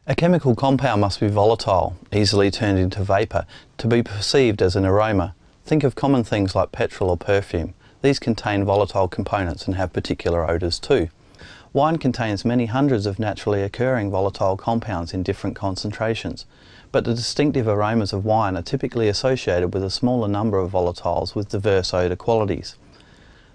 A chemical compound must be volatile, easily turned into vapour, to be perceived as an aroma. Think of common things like petrol or perfume. These contain volatile components and have particular odours too. Wine contains many hundreds of naturally occurring volatile compounds in different concentrations, but the distinctive aromas of wine are typically associated with a smaller number of volatiles with diverse odour qualities.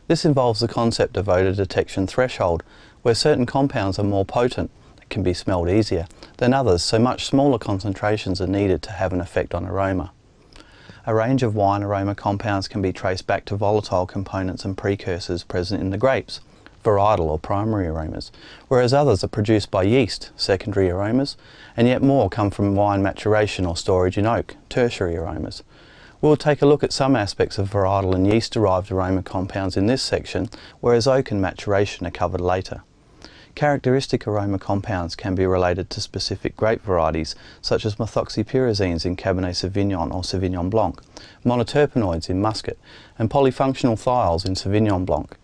This involves the concept of odour detection threshold, where certain compounds are more potent, can be smelled easier, than others, so much smaller concentrations are needed to have an effect on aroma. A range of wine aroma compounds can be traced back to volatile components and precursors present in the grapes, varietal or primary aromas, whereas others are produced by yeast, secondary aromas, and yet more come from wine maturation or storage in oak, tertiary aromas. We'll take a look at some aspects of varietal and yeast-derived aroma compounds in this section, whereas oak and maturation are covered later. Characteristic aroma compounds can be related to specific grape varieties, such as methoxypyrazines in Cabernet Sauvignon or Sauvignon Blanc, monoterpenoids in Muscat, and polyfunctional thiols in Sauvignon Blanc.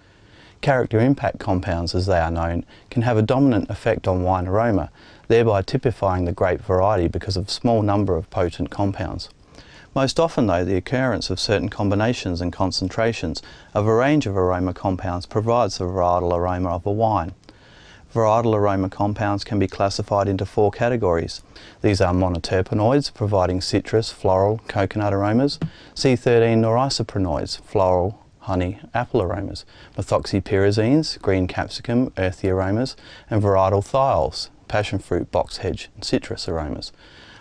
Character impact compounds, as they are known, can have a dominant effect on wine aroma, thereby typifying the grape variety because of a small number of potent compounds. Most often though, the occurrence of certain combinations and concentrations of a range of aroma compounds provides the varietal aroma of a wine. Varietal aroma compounds can be classified into four categories. These are monoterpenoids, providing citrus, floral, coconut aromas, C13 norisoprenoids, floral, honey, apple aromas, methoxypyrazines, green capsicum, earthy aromas, and varietal thiols, passion fruit, box hedge, and citrus aromas.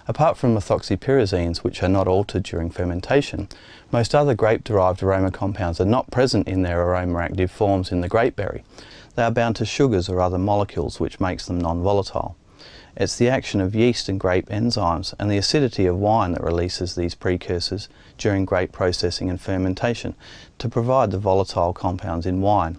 Apart from methoxypyrazines, which are not altered during fermentation, most other grape-derived aroma compounds are not present in their aroma-active forms in the grapeberry. They are bound to sugars or other molecules, which makes them non-volatile. It's the action of yeast and grape enzymes and the acidity of wine that releases these precursors during grape processing and fermentation to provide the volatile compounds in wine.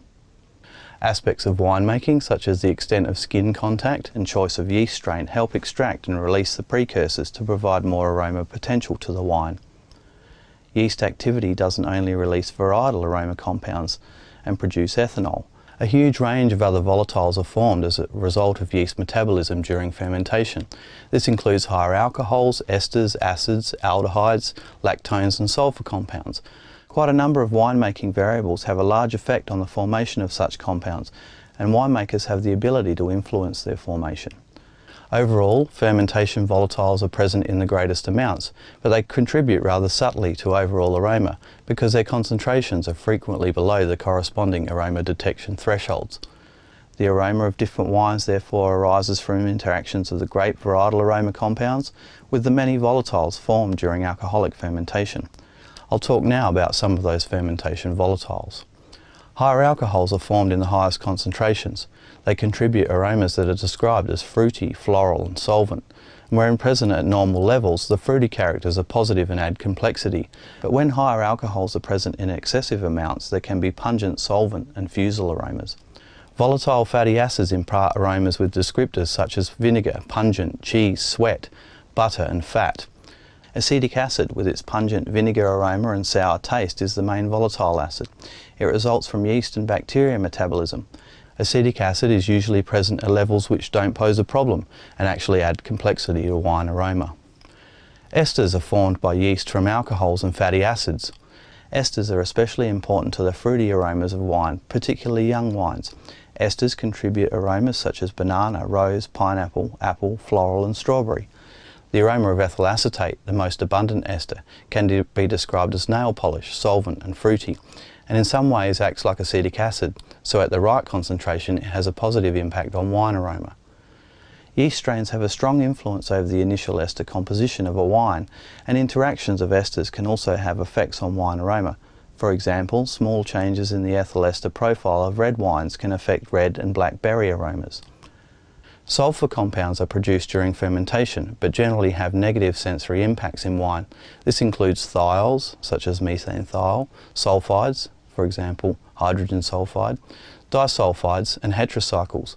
Aspects of winemaking, such as the extent of skin contact and choice of yeast strain, help extract and release the precursors to provide more aroma potential to the wine. Yeast activity doesn't only release varietal aroma compounds and produce ethanol. A huge range of other volatiles are formed as a result of yeast metabolism during fermentation. This includes higher alcohols, esters, acids, aldehydes, lactones and sulfur compounds. Quite a number of winemaking variables have a large effect on the formation of such compounds, and winemakers have the ability to influence their formation. Overall, fermentation volatiles are present in the greatest amounts, but they contribute rather subtly to overall aroma because their concentrations are frequently below the corresponding aroma detection thresholds. The aroma of different wines therefore arises from interactions of the grape varietal aroma compounds with the many volatiles formed during alcoholic fermentation. I'll talk now about some of those fermentation volatiles. Higher alcohols are formed in the highest concentrations. They contribute aromas that are described as fruity, floral and solvent. And when present at normal levels, the fruity characters are positive and add complexity. But when higher alcohols are present in excessive amounts, there can be pungent, solvent and fusel aromas. Volatile fatty acids impart aromas with descriptors such as vinegar, pungent, cheese, sweat, butter and fat. Acetic acid, with its pungent vinegar aroma and sour taste, is the main volatile acid. It results from yeast and bacteria metabolism. Acetic acid is usually present at levels which don't pose a problem and actually add complexity to wine aroma. Esters are formed by yeast from alcohols and fatty acids. Esters are especially important to the fruity aromas of wine, particularly young wines. Esters contribute aromas such as banana, rose, pineapple, apple, floral and strawberry. The aroma of ethyl acetate, the most abundant ester, can be described as nail polish, solvent and fruity, and in some ways acts like acetic acid, so at the right concentration it has a positive impact on wine aroma. Yeast strains have a strong influence over the initial ester composition of a wine, and interactions of esters can also have effects on wine aroma. For example, small changes in the ethyl ester profile of red wines can affect red and black berry aromas. Sulfur compounds are produced during fermentation, but generally have negative sensory impacts in wine. This includes thiols, such as methanethiol, sulfides, for example, hydrogen sulfide, disulfides, and heterocycles.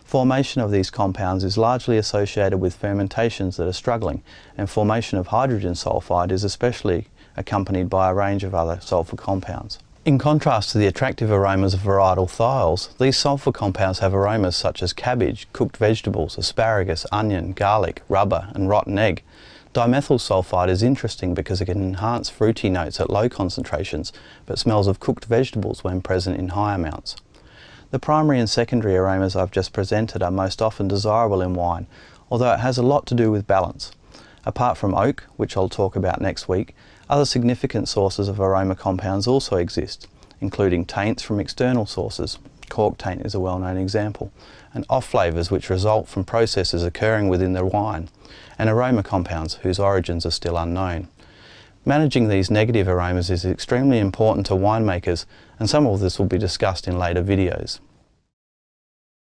Formation of these compounds is largely associated with fermentations that are struggling, and formation of hydrogen sulfide is especially accompanied by a range of other sulfur compounds. In contrast to the attractive aromas of varietal thiols, these sulfur compounds have aromas such as cabbage, cooked vegetables, asparagus, onion, garlic, rubber and rotten egg. Dimethyl sulfide is interesting because it can enhance fruity notes at low concentrations, but smells of cooked vegetables when present in high amounts. The primary and secondary aromas I've just presented are most often desirable in wine, although it has a lot to do with balance. Apart from oak, which I'll talk about next week, other significant sources of aroma compounds also exist, including taints from external sources. Cork taint is a well-known example, and off flavours which result from processes occurring within the wine, and aroma compounds whose origins are still unknown. Managing these negative aromas is extremely important to winemakers, and some of this will be discussed in later videos.